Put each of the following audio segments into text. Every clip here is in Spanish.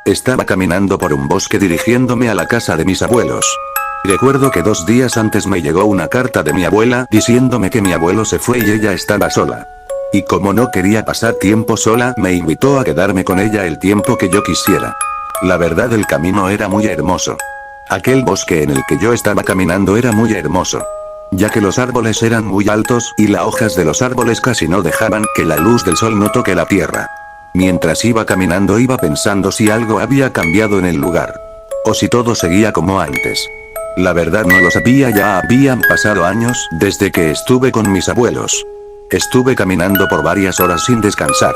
Estaba caminando por un bosque dirigiéndome a la casa de mis abuelos. Recuerdo que 2 días antes me llegó una carta de mi abuela diciéndome que mi abuelo se fue y ella estaba sola. Y como no quería pasar tiempo sola, me invitó a quedarme con ella el tiempo que yo quisiera. La verdad, el camino era muy hermoso. Aquel bosque en el que yo estaba caminando era muy hermoso, ya que los árboles eran muy altos y las hojas de los árboles casi no dejaban que la luz del sol no toque la tierra. Mientras iba caminando iba pensando si algo había cambiado en el lugar, o si todo seguía como antes. La verdad no lo sabía, ya habían pasado años desde que estuve con mis abuelos. Estuve caminando por varias horas sin descansar.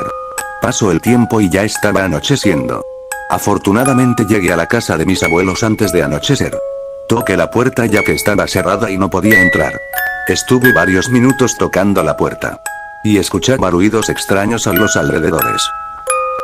Pasó el tiempo y ya estaba anocheciendo. Afortunadamente llegué a la casa de mis abuelos antes de anochecer. Toqué la puerta ya que estaba cerrada y no podía entrar. Estuve varios minutos tocando la puerta. Y escuchaba ruidos extraños a los alrededores.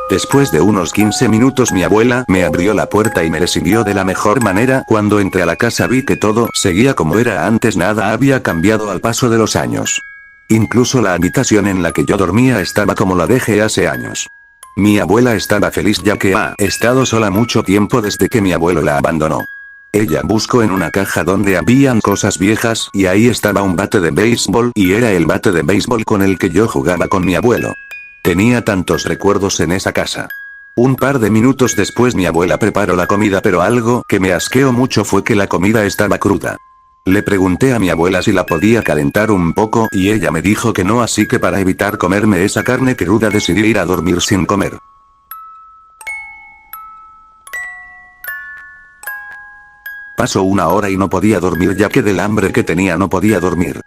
Después de unos 15 minutos mi abuela me abrió la puerta y me recibió de la mejor manera. Cuando entré a la casa vi que todo seguía como era antes, nada había cambiado al paso de los años. Incluso la habitación en la que yo dormía estaba como la dejé hace años. Mi abuela estaba feliz ya que ha estado sola mucho tiempo desde que mi abuelo la abandonó. Ella buscó en una caja donde habían cosas viejas y ahí estaba un bate de béisbol y era el bate de béisbol con el que yo jugaba con mi abuelo. Tenía tantos recuerdos en esa casa. Un par de minutos después mi abuela preparó la comida, pero algo que me asqueó mucho fue que la comida estaba cruda. Le pregunté a mi abuela si la podía calentar un poco y ella me dijo que no, así que para evitar comerme esa carne cruda decidí ir a dormir sin comer. Pasó 1 hora y no podía dormir ya que del hambre que tenía no podía dormir.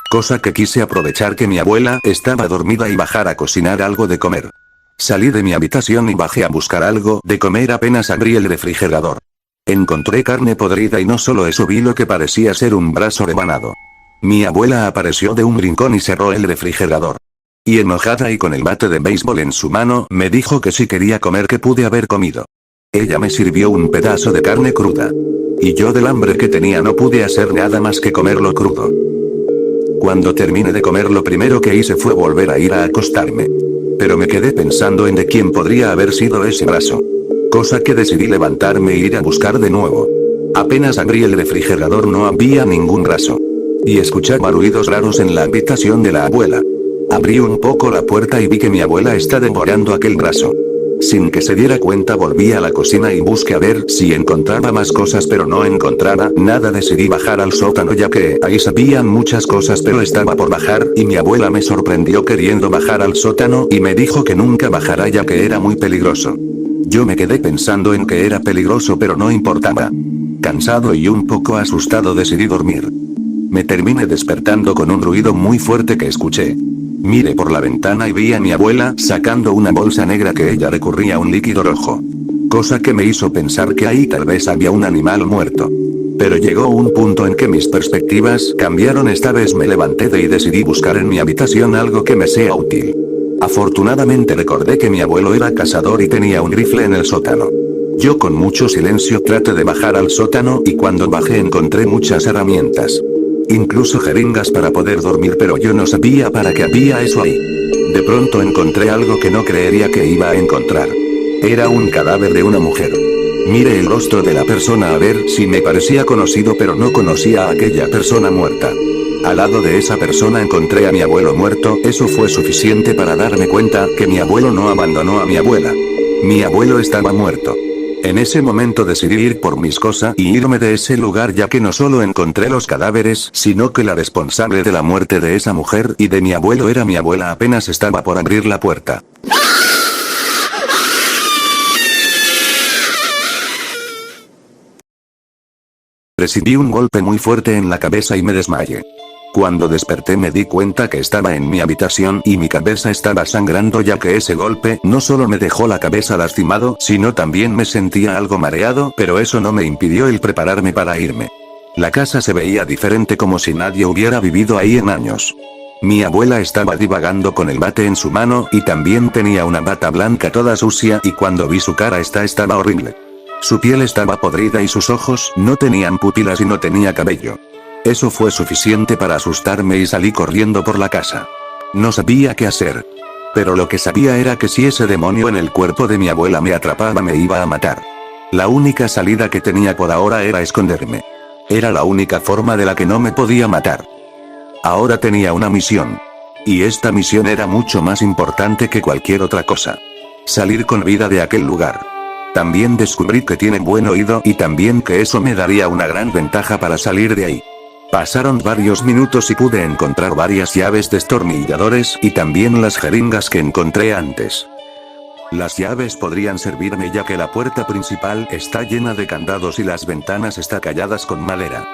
Cosa que quise aprovechar que mi abuela estaba dormida y bajar a cocinar algo de comer. Salí de mi habitación y bajé a buscar algo de comer. Apenas abrí el refrigerador. Encontré carne podrida y no solo eso, vi lo que parecía ser un brazo rebanado. Mi abuela apareció de un rincón y cerró el refrigerador. Y enojada y con el bate de béisbol en su mano, me dijo que si quería comer que pude haber comido. Ella me sirvió un pedazo de carne cruda. Y yo del hambre que tenía no pude hacer nada más que comerlo crudo. Cuando terminé de comer lo primero que hice fue volver a ir a acostarme. Pero me quedé pensando en de quién podría haber sido ese brazo. Cosa que decidí levantarme e ir a buscar de nuevo. Apenas abrí el refrigerador no había ningún brazo. Y escuchaba ruidos raros en la habitación de la abuela. Abrí un poco la puerta y vi que mi abuela está devorando aquel brazo. Sin que se diera cuenta volví a la cocina y busqué a ver si encontraba más cosas, pero no encontraba nada. Decidí bajar al sótano ya que ahí sabían muchas cosas, pero estaba por bajar y mi abuela me sorprendió queriendo bajar al sótano y me dijo que nunca bajara ya que era muy peligroso. Yo me quedé pensando en que era peligroso, pero no importaba. Cansado y un poco asustado decidí dormir. Me terminé despertando con un ruido muy fuerte que escuché. Miré por la ventana y vi a mi abuela sacando una bolsa negra que ella recurría a un líquido rojo. Cosa que me hizo pensar que ahí tal vez había un animal muerto. Pero llegó un punto en que mis perspectivas cambiaron. Esta vez me levanté y decidí buscar en mi habitación algo que me sea útil. Afortunadamente recordé que mi abuelo era cazador y tenía un rifle en el sótano. Yo con mucho silencio traté de bajar al sótano y cuando bajé encontré muchas herramientas. Incluso jeringas para poder dormir, pero yo no sabía para qué había eso ahí. De pronto encontré algo que no creería que iba a encontrar. Era un cadáver de una mujer. Miré el rostro de la persona a ver si me parecía conocido, pero no conocía a aquella persona muerta. Al lado de esa persona encontré a mi abuelo muerto. Eso fue suficiente para darme cuenta que mi abuelo no abandonó a mi abuela. Mi abuelo estaba muerto. En ese momento decidí ir por mis cosas y irme de ese lugar, ya que no solo encontré los cadáveres, sino que la responsable de la muerte de esa mujer y de mi abuelo era mi abuela. Apenas estaba por abrir la puerta. Recibí un golpe muy fuerte en la cabeza y me desmayé. Cuando desperté me di cuenta que estaba en mi habitación y mi cabeza estaba sangrando, ya que ese golpe no solo me dejó la cabeza lastimado, sino también me sentía algo mareado, pero eso no me impidió el prepararme para irme. La casa se veía diferente, como si nadie hubiera vivido ahí en años. Mi abuela estaba divagando con el bate en su mano y también tenía una bata blanca toda sucia, y cuando vi su cara estaba horrible. Su piel estaba podrida y sus ojos no tenían pupilas y no tenía cabello. Eso fue suficiente para asustarme y salí corriendo por la casa. No sabía qué hacer. Pero lo que sabía era que si ese demonio en el cuerpo de mi abuela me atrapaba me iba a matar. La única salida que tenía por ahora era esconderme. Era la única forma de la que no me podía matar. Ahora tenía una misión. Y esta misión era mucho más importante que cualquier otra cosa. Salir con vida de aquel lugar. También descubrí que tiene buen oído y también que eso me daría una gran ventaja para salir de ahí. Pasaron varios minutos y pude encontrar varias llaves destornilladores y también las jeringas que encontré antes. Las llaves podrían servirme ya que la puerta principal está llena de candados y las ventanas están calladas con madera.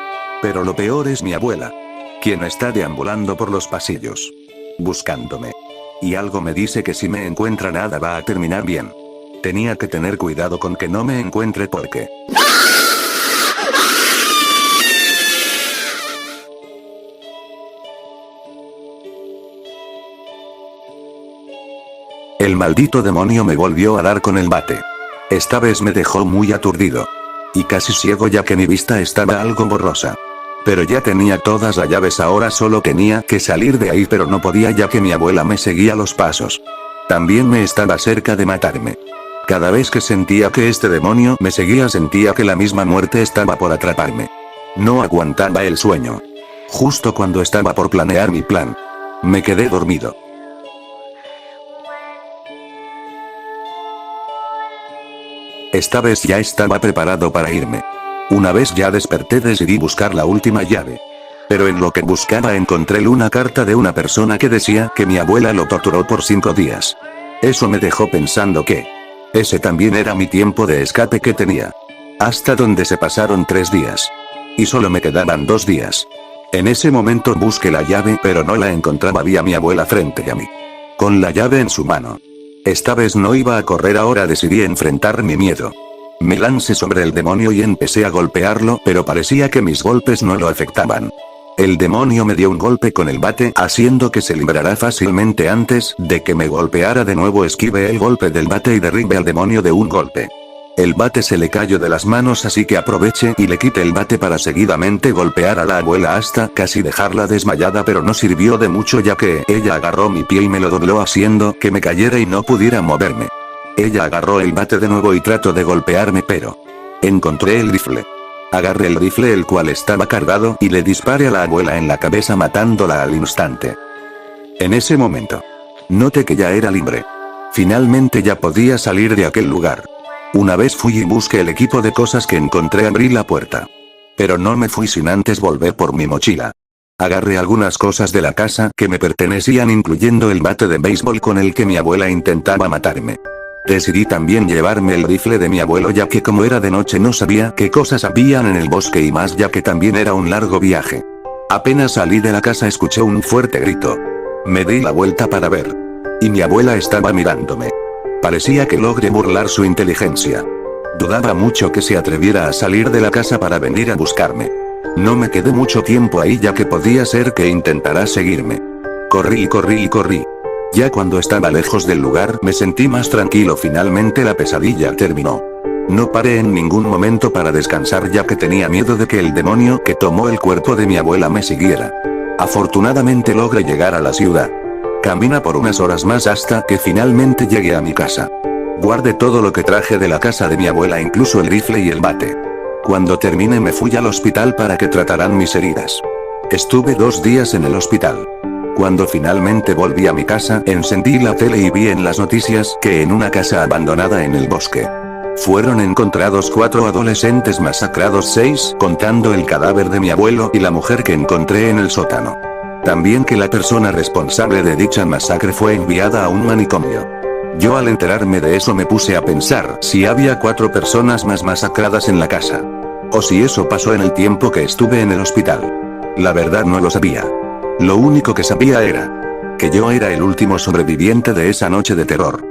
Pero lo peor es mi abuela, quien está deambulando por los pasillos, buscándome. Y algo me dice que si me encuentra nada va a terminar bien. Tenía que tener cuidado con que no me encuentre porque... El maldito demonio me volvió a dar con el bate. Esta vez me dejó muy aturdido. Y casi ciego ya que mi vista estaba algo borrosa. Pero ya tenía todas las llaves, ahora solo tenía que salir de ahí, pero no podía ya que mi abuela me seguía los pasos. También me estaba cerca de matarme. Cada vez que sentía que este demonio me seguía sentía que la misma muerte estaba por atraparme. No aguantaba el sueño. Justo cuando estaba por planear mi plan, me quedé dormido. Esta vez ya estaba preparado para irme. Una vez ya desperté decidí buscar la última llave. Pero en lo que buscaba encontré una carta de una persona que decía que mi abuela lo torturó por 5 días. Eso me dejó pensando que ese también era mi tiempo de escape que tenía. Hasta donde se pasaron 3 días. Y solo me quedaban 2 días. En ese momento busqué la llave pero no la encontraba, vi a mi abuela frente a mí, con la llave en su mano. Esta vez no iba a correr, ahora decidí enfrentar mi miedo. Me lancé sobre el demonio y empecé a golpearlo, pero parecía que mis golpes no lo afectaban. El demonio me dio un golpe con el bate, haciendo que se librara fácilmente. Antes de que me golpeara de nuevo esquivé el golpe del bate y derribé al demonio de un golpe. El bate se le cayó de las manos, así que aproveché y le quité el bate para seguidamente golpear a la abuela hasta casi dejarla desmayada, pero no sirvió de mucho ya que ella agarró mi pie y me lo dobló haciendo que me cayera y no pudiera moverme. Ella agarró el bate de nuevo y trató de golpearme, pero encontré el rifle. Agarré el rifle, el cual estaba cargado, y le disparé a la abuela en la cabeza matándola al instante. En ese momento, noté que ya era libre. Finalmente ya podía salir de aquel lugar. Una vez fui y busqué el equipo de cosas que encontré, abrí la puerta. Pero no me fui sin antes volver por mi mochila. Agarré algunas cosas de la casa que me pertenecían, incluyendo el bate de béisbol con el que mi abuela intentaba matarme. Decidí también llevarme el rifle de mi abuelo ya que como era de noche no sabía qué cosas habían en el bosque y más ya que también era un largo viaje. Apenas salí de la casa escuché un fuerte grito. Me di la vuelta para ver. Y mi abuela estaba mirándome. Parecía que logré burlar su inteligencia. Dudaba mucho que se atreviera a salir de la casa para venir a buscarme. No me quedé mucho tiempo ahí ya que podía ser que intentara seguirme. Corrí y corrí y corrí. Ya cuando estaba lejos del lugar me sentí más tranquilo, finalmente la pesadilla terminó. No paré en ningún momento para descansar ya que tenía miedo de que el demonio que tomó el cuerpo de mi abuela me siguiera. Afortunadamente logré llegar a la ciudad. Caminé por unas horas más hasta que finalmente llegué a mi casa. Guardé todo lo que traje de la casa de mi abuela, incluso el rifle y el bate. Cuando terminé me fui al hospital para que trataran mis heridas. Estuve 2 días en el hospital. Cuando finalmente volví a mi casa, encendí la tele y vi en las noticias que en una casa abandonada en el bosque fueron encontrados 4 adolescentes masacrados, 6 contando el cadáver de mi abuelo y la mujer que encontré en el sótano. También que la persona responsable de dicha masacre fue enviada a un manicomio. Yo al enterarme de eso me puse a pensar si había 4 personas más masacradas en la casa. O si eso pasó en el tiempo que estuve en el hospital. La verdad no lo sabía. Lo único que sabía era que yo era el último sobreviviente de esa noche de terror.